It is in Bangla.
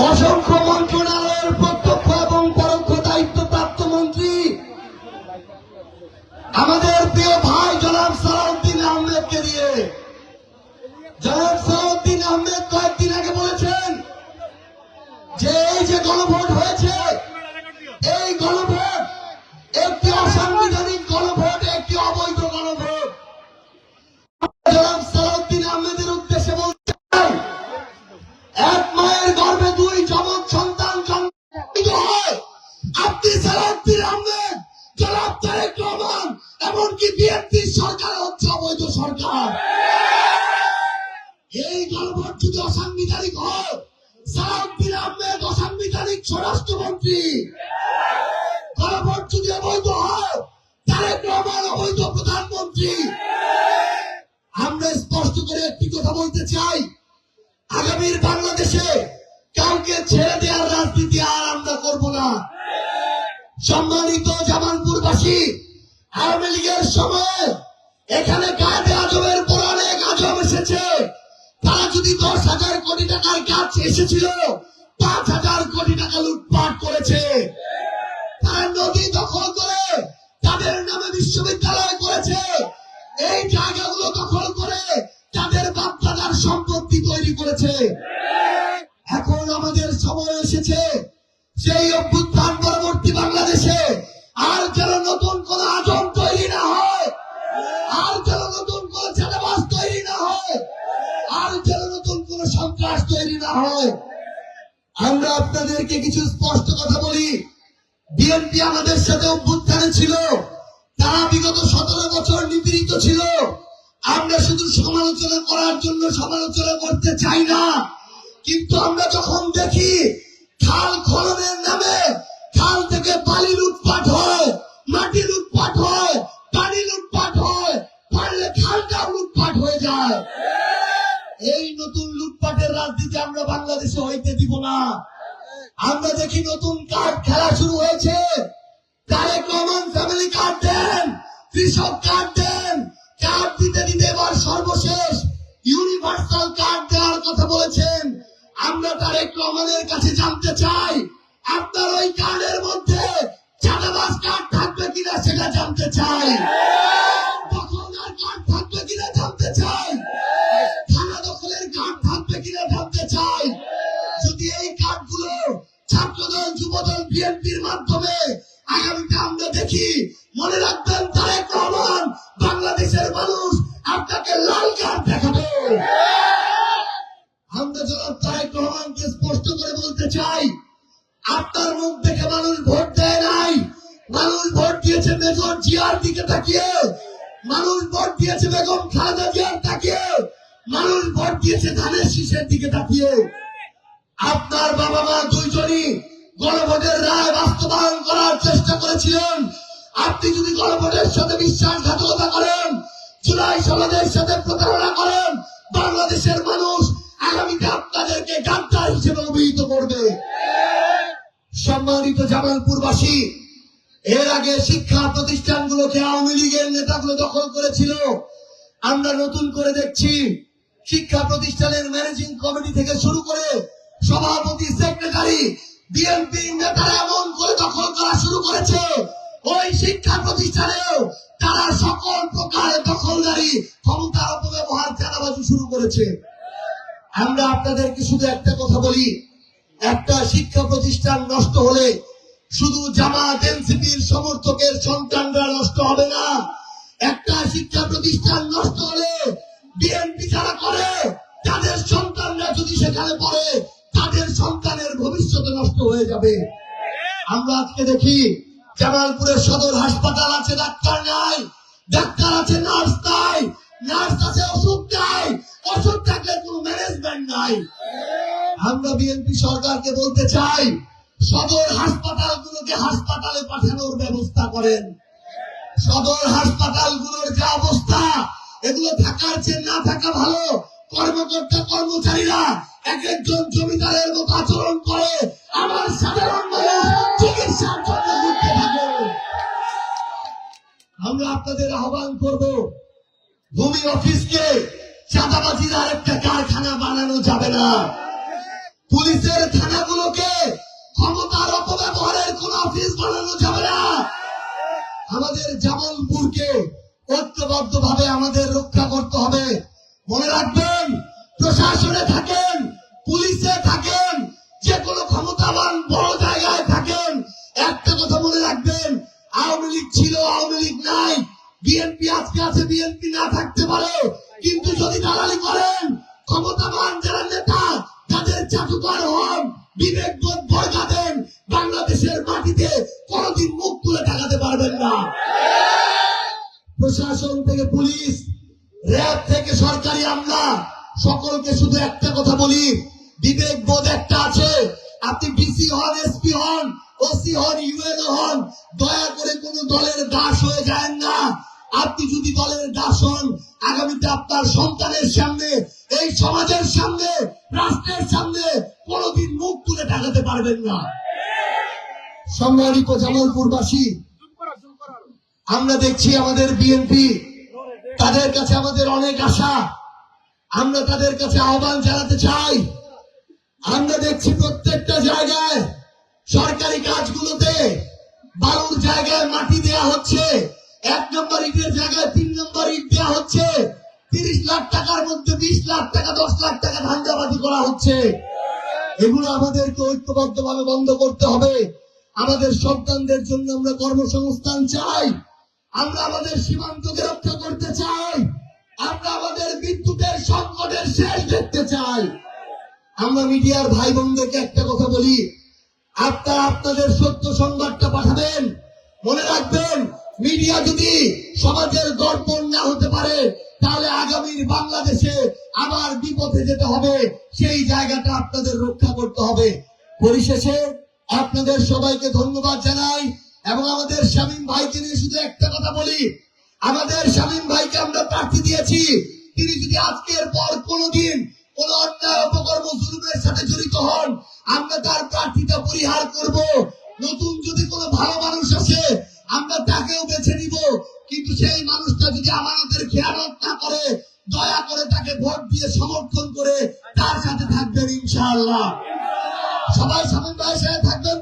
অসংখ্য মন্ত্রণালয়ের প্রত্যক্ষ এবং পরোক্ষ দায়িত্বপ্রাপ্ত মন্ত্রী আমাদের প্রিয় ভাই জনাব সালাউদ্দিন আহমেদকে দিয়ে, জনাব সালাউদ্দিন আহমেদ কয়েকদিন আগে বলেছেন যে এই যে গণভোট হয়েছে, এই গণভোট একটি অসাংবিধানিক গণভোট, একটি অবৈধ গণভোট। জনাব সালাউদ্দিন আহমেদের উদ্দেশ্যে বলতে চাই, এক মায়ের গর্ভে দুই যমজ সন্তান জন্মিত হয়। আপনি সালাউদ্দিন আহমেদ, জনাব তারেক রহমান, এমনকি বিএনপির সরকার হচ্ছে অবৈধ সরকার। এই গণভোট যদি অসাংবিধানিক হয়, সালাউদ্দিন আহমেদ অসাংবিধানিক স্বরাষ্ট্রমন্ত্রী। গণভোট যদি অবৈধ হয়, তারেক রহমান অবৈধ প্রধানমন্ত্রী। আমরা স্পষ্ট করে একটি কথা বলতে চাই, আগামীর বাংলাদেশে কাউকে ছেড়ে দেওয়ার রাজনীতি আর আমরা করব না। সম্মানিত জামালপুরবাসী, আওয়ামী লীগের সময়ে এখানে কায়েদে আজমের পর অনেক আজম এসেছে। তারা যদি 10,000 কোটি টাকার কাজ এসেছিল, 5,000 কোটি টাকা লুটপাট করেছে। তারা নদী দখল করে তাদের নামে বিশ্ববিদ্যালয় করেছে। এই জায়গাগুলো দখল করে তাদের বাপদাদার সম্পত্তি তৈরি করেছে। এখন আমাদের সময় এসেছে সেই অভ্যুত্থান পরবর্তী বাংলাদেশে আর যেন নতুন কোন আজম তৈরি না হয়, আর যেন নতুন কোন চাঁদাবাজ তৈরি না হয়, আর যেন নতুন কোন সন্ত্রাস তৈরি না হয়। আমরা আপনাদেরকে কিছু স্পষ্ট কথা বলি, বিএনপি আমাদের সাথে অভ্যুত্থানে ছিল, তারা বিগত 17 বছর নিপীড়িত ছিল। আমরা শুধু সমালোচনা করার জন্য সমালোচনা করতে চাই না, কিন্তু আমরা যখন দেখি খাল খননের নামে খাল থেকে বালি লুটপাট হয়, মাটি লুটপাট হয়, পানি লুটপাট হয়, পারলে খালটাও লুটপাট হয়ে যায়। এই নতুন লুটপাটের রাজনীতি আমরা বাংলাদেশে হইতে দিব না। আমরা দেখি নতুন কার্ড খেলা শুরু হয়েছে। তারেক রহমান ফ্যামিলি কার্ড দেন, কৃষক কার্ড দেন, কার্ড দিতে দিতে এবার সর্বশেষ ইউনিভার্সাল কার্ড দেওয়ার কথা বলেছেন। আমরা তারেক রহমানের কাছে জানতে চাই, আপনার ওই কার্ডের মধ্যে চাঁদাবাজ কার্ড থাকবে কিনা সেটা জানতে চাই, দখলদার কার্ড থাকবে কিনা জানতে চাই, থানা দখলের কার্ড থাকবে কিনা জানতে চাই। যদি এই কার্ডগুলো ছাত্রদল, যুবদল, বিএনপির মাধ্যমে আগামীতে আমরা দেখি, মনে রাখবেন তারেক রহমান বাংলাদেশের মানুষ আপনাকে লাল কার্ড দেখাবে। আমরা জনাব তারেক রহমানকে স্পষ্ট করে বলতে চাই, আপনার মুখ দেখে মানুষ ভোট দেয় নাই। মানুষ ভোট দিয়েছে মেজর জিয়ার দিকে তাকিয়ে, মানুষ ভোট দিয়েছে বেগম খালেদা জিয়ার তাকিয়ে, মানুষ ভোট দিয়েছে ধানের শীষের দিকে তাকিয়ে। আপনার বাবা মা দুইজনই গণভোটের রায় বাস্তবায়ন করার চেষ্টা করেছিলেন। আপনি যদি গণভোটের সাথে বিশ্বাসঘাতকতা করেন, জুলাই সনদের সাথে প্রতারণা করেন, বাংলাদেশের মানুষ আগামীতে আপনাদেরকে গাদ্দার হিসেবে অভিহিত করবে। সম্মানিত জামালপুরবাসী, এর আগে শিক্ষা প্রতিষ্ঠানগুলোকে আওয়ামী লীগের নেতাগুলো দখল করেছিল। আমরা নতুন করে দেখছি শিক্ষা প্রতিষ্ঠানের ম্যানেজিং কমিটি থেকে শুরু করে সভাপতি, সেক্রেটারি, বিএনপি নেতারা এমন করে দখল করা শুরু করেছে, ওই শিক্ষা প্রতিষ্ঠানেও তারা সকল প্রকারের দখলদারি, ক্ষমতার অপব্যবহার, চাঁদাবাজি শুরু করেছে। আমরা আপনাদেরকে শুধু একটা কথা বলি, একটা শিক্ষা প্রতিষ্ঠান নষ্ট হলে শুধু জামাত, এনসিপির সমর্থকের সন্তানরা নষ্ট হবে না। একটা শিক্ষা প্রতিষ্ঠান নষ্ট হলে বিএনপি যারা করে তাদের সন্তানরা যদি সেখানে পড়ে, তাদের সন্তানের ভবিষ্যৎ নষ্ট হয়ে যাবে। আমরা আজকে দেখি জামালপুরের সদর হাসপাতাল আছে, ডাক্তার নাই, ডাক্তার আছে, নার্স নাই, নার্স আছে, ওষুধ নাই, ওষুধ থাকলে কোনো ম্যানেজমেন্ট নাই। আমরা বিএনপি সরকারকে বলতে চাই, সদর হাসপাতালগুলোকে হাসপাতালে পাঠানোর ব্যবস্থা করেন। সদর হাসপাতালগুলোর যে অবস্থা, এগুলো থাকার চেয়ে না থাকা ভালো। কর্মকর্তা কর্মচারীরা এক একজন জমিদারের মতো আচরণ করে, আমার সাধারণ মানুষ চিকিৎসার জন্য ঘুরতে থাকে। আমরা আপনাদের আহ্বান করব, ভূমি অফিসকে চাঁদাবাজির আরেকটা কারখানা বানানো যাবে না। পুলিশের থানাগুলোকে ক্ষমতার অপব্যবহারের কোন অফিস বানানো যাবে না। আমাদের জামালপুরকে ঐক্যবদ্ধ ভাবে আমাদের রক্ষা করতে হবে। মনে রাখবেন, প্রশাসনে থাকেন, পুলিশে থাকেন, যে কোনো ক্ষমতাবান বড় জায়গায় থাকেন, একটা কথা মনে রাখবেন, আওয়ামী লীগ ছিল, আওয়ামী লীগ নাই, বিএনপি আজকে আছে, বিএনপি না থাকতে পারে, কিন্তু যদি দালালি করেন, ক্ষমতাবান যারা নেতা তাদের চাটুকার হন, বিবেকবোধ বর্গা দেন, বাংলাদেশের মাটিতে কোনদিন মুখ তুলে টাকাতে পারবেন না। প্রশাসন থেকে পুলিশ, র্যাব থেকে সরকারি আমলা, সকলকে শুধু একটা কথা বলি, বিবেকবোধ একটা আছে। আপনি ডিসি হন, এসপি হন, ওসি হন, ইউএনও হন, দয়া করে কোন দলের দাস হয়ে যায় না। আপনি যদি দলের দাস হন, আগামীতে আপনার সন্তানের সামনে, এই সমাজের সামনে, রাষ্ট্রের সামনে কোনদিন মুখ তুলে টাকাতে পারবেন না। সম্মানিত জামালপুরবাসী, আমরা দেখছি আমাদের বিএনপি, তাদের কাছে আমাদের অনেক আশা। আমরা তাদের কাছে আহ্বান জানাতে চাই। আমরা দেখছি প্রত্যেকটা জায়গায় সরকারি কাজগুলোতে বালুর জায়গায় মাটি দেয়া হচ্ছে, 1 নম্বর ইটের জায়গায় 3 নম্বর ইট দেওয়া হচ্ছে, 30 লাখ টাকার মধ্যে 20 লাখ টাকা, 10 লাখ টাকা ধান্দাবাজি করা হচ্ছে। এগুলো আমাদেরকে ঐক্যবদ্ধ ভাবে বন্ধ করতে হবে। আমাদের সন্তানদের জন্য আমরা কর্মসংস্থান চাই, আমরা আমাদের সীমান্তকে রক্ষা করতে চাই, আমরা আমাদের বিদ্যুতের সংকটের শেষ দেখতে চাই। আমরা মিডিয়ার ভাই বোনদেরকে একটা কথা বলি, আপনারা আপনাদের সত্য সংবাদটা পাঠাবেন। মনে রাখবেন, মিডিয়া যদি সমাজের দর্পণ না হতে পারে, তাহলে আগামীর বাংলাদেশে আবার বিপথে যেতে হবে। সেই জায়গাটা আপনাদের রক্ষা করতে হবে। পরিশেষে আপনাদের সবাইকে ধন্যবাদ জানাই এবং আমাদের শামীম ভাইকে নিয়ে শুধু একটা কথা বলি, আমাদের শামীম ভাইকে আমরা প্রার্থী দিয়েছি। তিনি যদি আজকের পর কোনদিন কোন অন্যায় অপকর্ম জুলুমের সাথে জড়িত হন, আমরা তার প্রার্থীটা পরিহার করব। নতুন যদি কোনো ভালো মানুষ আসে, আমরা তাকেও বেছে নিব, কিন্তু সেই মানুষটা যদি আমাদের খেয়ানত না করে, দয়া করে তাকে ভোট দিয়ে সমর্থন করে তার সাথে থাকবেন ইনশাআল্লাহ। সবাই শামীম ভাইয়ের সাথে থাকবেন।